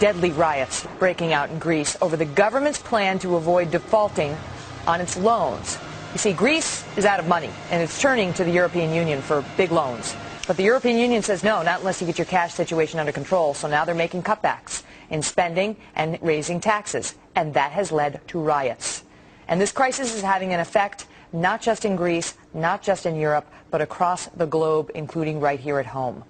Deadly riots breaking out in Greece over the government's plan to avoid defaulting on its loans. You see, Greece is out of money, and it's turning to the European Union for big loans. But the European Union says no, not unless you get your cash situation under control. So now they're making cutbacks in spending and raising taxes, and that has led to riots. And this crisis is having an effect not just in Greece, not just in Europe, but across the globe, including right here at home.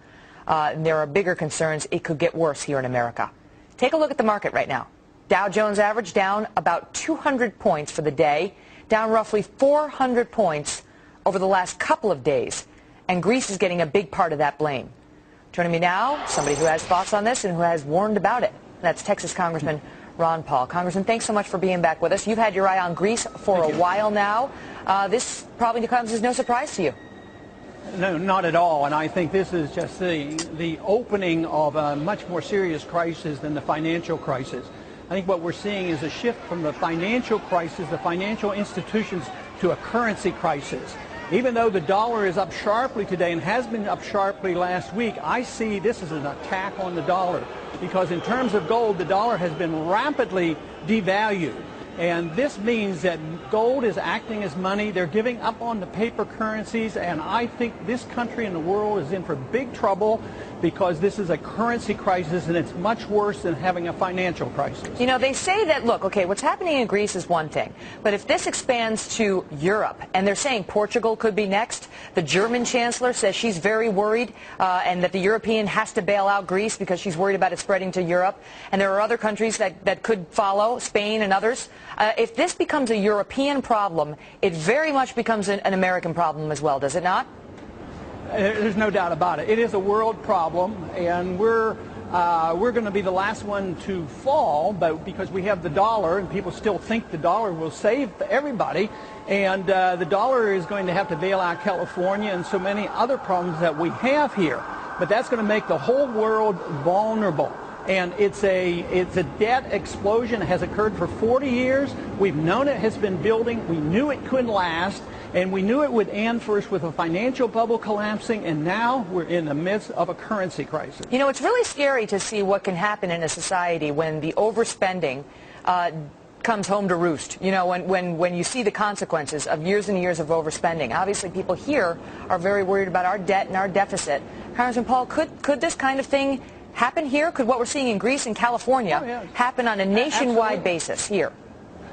There are bigger concerns. It could get worse here in America. Take a look at the market right now. Dow Jones average down about 200 points for the day, down roughly 400 points over the last couple of days. And Greece is getting a big part of that blame. Joining me now, somebody who has thoughts on this and who has warned about it. That's Texas Congressman Ron Paul. Congressman, thanks so much for being back with us. You've had your eye on Greece for a while now. This probably comes as no surprise to you. No, not at all. And I think this is just the opening of a much more serious crisis than the financial crisis. I think what we're seeing is a shift from the financial crisis, the financial institutions, to a currency crisis. Even though the dollar is up sharply today and has been up sharply last week, I see this as an attack on the dollar. Because in terms of gold, the dollar has been rapidly devalued. And this means that gold is acting as money. They're giving up on the paper currencies. And I think this country and the world is in for big trouble because this is a currency crisis, and it's much worse than having a financial crisis. You know, they say that, look, okay, what's happening in Greece is one thing. But if this expands to Europe, and they're saying Portugal could be next, the German chancellor says she's very worried and that the European has to bail out Greece because she's worried about it spreading to Europe. And there are other countries that could follow, Spain and others. If this becomes a European problem, it very much becomes an American problem as well, does it not? There's no doubt about it. It is a world problem, and we're going to be the last one to fall, but because we have the dollar, and people still think the dollar will save everybody, and the dollar is going to have to bail out California and so many other problems that we have here. But that's going to make the whole world vulnerable. And it's a debt explosion. It has occurred for 40 years. We've known it has been building. We knew it couldn't last. And we knew it would end first with a financial bubble collapsing. And now we're in the midst of a currency crisis. You know, it's really scary to see what can happen in a society when the overspending comes home to roost. You know, when you see the consequences of years and years of overspending. Obviously, people here are very worried about our debt and our deficit. Congressman Paul, could this kind of thing happen here? Could what we're seeing in Greece and California happen on a nationwide basis here?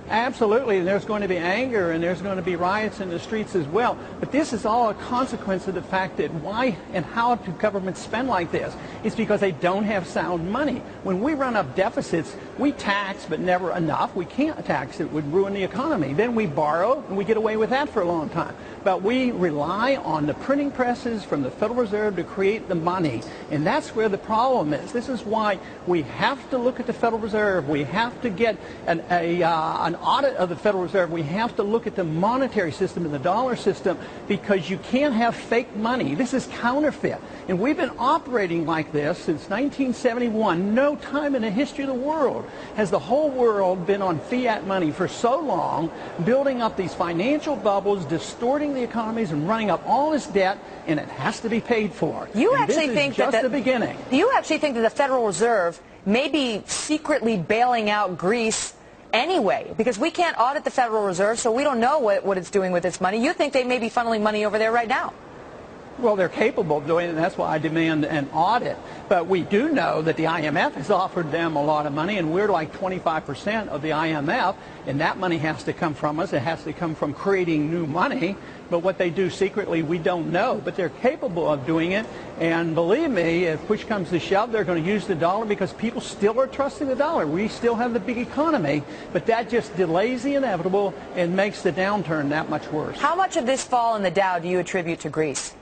Absolutely. There's going to be anger, and there's going to be riots in the streets as well. But this is all a consequence of the fact that why and how do governments spend like this? It's because they don't have sound money. When we run up deficits, we tax, but never enough. We can't tax. It would ruin the economy. Then we borrow, and we get away with that for a long time. But we rely on the printing presses from the Federal Reserve to create the money. And that's where the problem is. This is why we have to look at the Federal Reserve. We have to get an audit of the Federal Reserve. We have to look at the monetary system and the dollar system, because you can't have fake money. This is counterfeit. And we've been operating like this since 1971. No time in the history of the world has the whole world been on fiat money for so long, building up these financial bubbles, distorting the economies and running up all this debt, and it has to be paid for. You actually think that the beginning. You actually think that the Federal Reserve may be secretly bailing out Greece anyway, because we can't audit the Federal Reserve, so we don't know what it's doing with its money. You think they may be funneling money over there right now? Well, they're capable of doing it, and that's why I demand an audit. But we do know that the IMF has offered them a lot of money, and we're like 25% of the IMF, and that money has to come from us. It has to come from creating new money. But what they do secretly, we don't know. But they're capable of doing it, and believe me, if push comes to shove, they're going to use the dollar because people still are trusting the dollar. We still have the big economy, but that just delays the inevitable and makes the downturn that much worse. How much of this fall in the Dow do you attribute to Greece?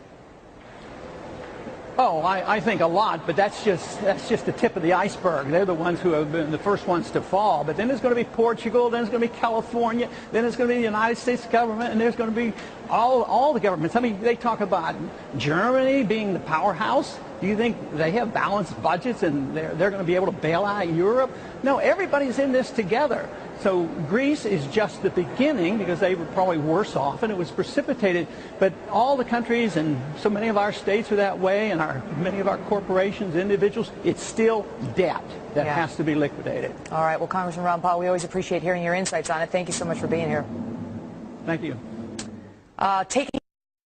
Oh, I think a lot, but that's just the tip of the iceberg. They're the ones who have been the first ones to fall. But then there's going to be Portugal, then there's going to be California, then there's going to be the United States government, and there's going to be all the governments. I mean, they talk about Germany being the powerhouse. Do you think they have balanced budgets and they're going to be able to bail out Europe? No, everybody's in this together. So Greece is just the beginning, because they were probably worse off and it was precipitated. But all the countries and so many of our states are that way, and many of our corporations, individuals, it's still debt that has to be liquidated. All right. Well, Congressman Ron Paul, we always appreciate hearing your insights on it. Thank you so much for being here. Thank you. Taking